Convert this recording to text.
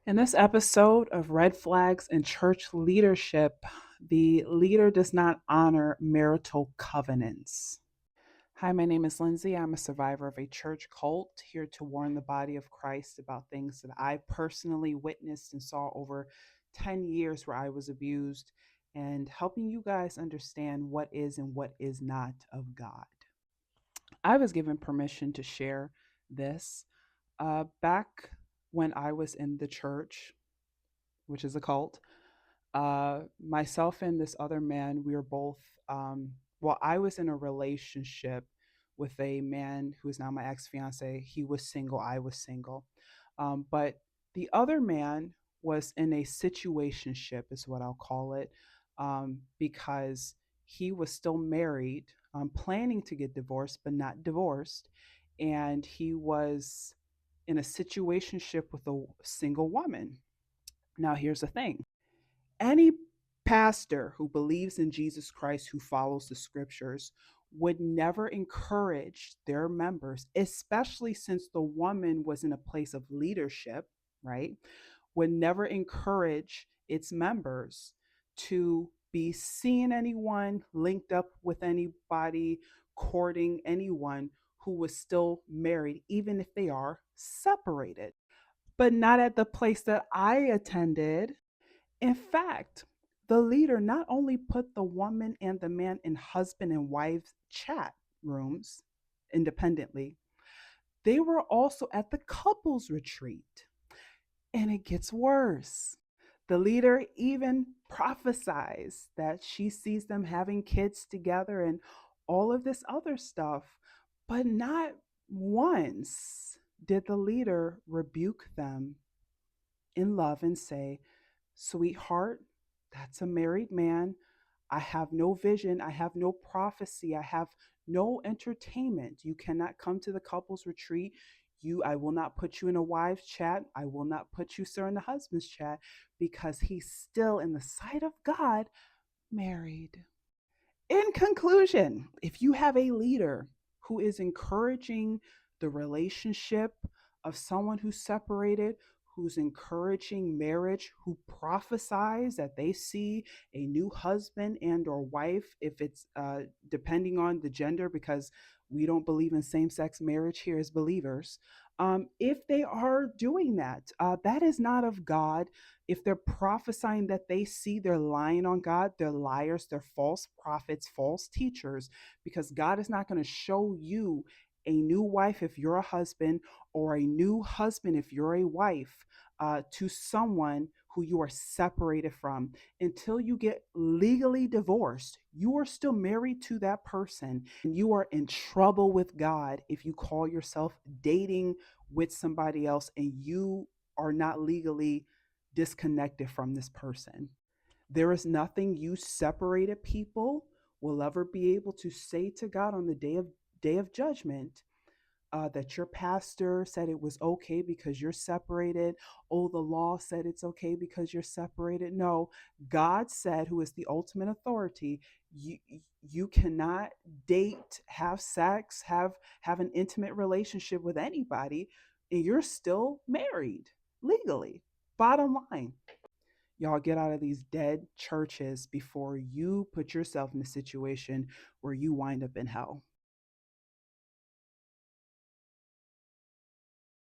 In this episode of Red Flags in Church Leadership, the leader does not honor marital covenants. Hi, my name is Lindsay. I'm a survivor of a church cult, here to warn the body of Christ about things that I personally witnessed and saw over 10 years where I was abused, and helping you guys understand what is and what is not of God. I was given permission to share this back when I was in the church, which is a cult. Myself and this other man, we were both, well, I was in a relationship with a man who is now my ex fiance. He was single, I was single. But the other man was in a situationship, is what I'll call it, because he was still married, planning to get divorced, but not divorced. And he was in a situationship with a single woman. Now, here's the thing: any pastor who believes in Jesus Christ, who follows the scriptures, would never encourage their members, especially since the woman was in a place of leadership, right? Would never encourage its members to be seeing anyone, linked up with anybody, courting anyone who was still married, even if they are separated. But not at the place that I attended. In fact, the leader not only put the woman and the man in husband and wife chat rooms independently, they were also at the couples retreat. And it gets worse. The leader even prophesies that she sees them having kids together and all of this other stuff. But not once did the leader rebuke them in love and say, "Sweetheart, that's a married man. I have no vision. I have no prophecy. I have no entertainment. You cannot come to the couples retreat. I will not put you in a wives chat. I will not put you, sir, in the husband's chat, because he's still, in the sight of God, married." In conclusion, if you have a leader who is encouraging the relationship of someone who's separated, who's encouraging marriage, who prophesies that they see a new husband and or wife, if it's depending on the gender, because we don't believe in same-sex marriage here as believers. If they are doing that, that is not of God. If they're prophesying that they see, they're lying on God, they're liars, they're false prophets, false teachers, because God is not going to show you a new wife if you're a husband, or a new husband if you're a wife, to someone who you are separated from. Until you get legally divorced, you are still married to that person, and you are in trouble with God if you call yourself dating with somebody else and you are not legally disconnected from this person. There is nothing you separated people will ever be able to say to God on the day of judgment, that your pastor said it was okay because you're separated. Oh, the law said it's okay because you're separated. No, God said, who is the ultimate authority, you you cannot date, have sex, have an intimate relationship with anybody, and you're still married legally. Bottom line, y'all get out of these dead churches before you put yourself in a situation where you wind up in hell.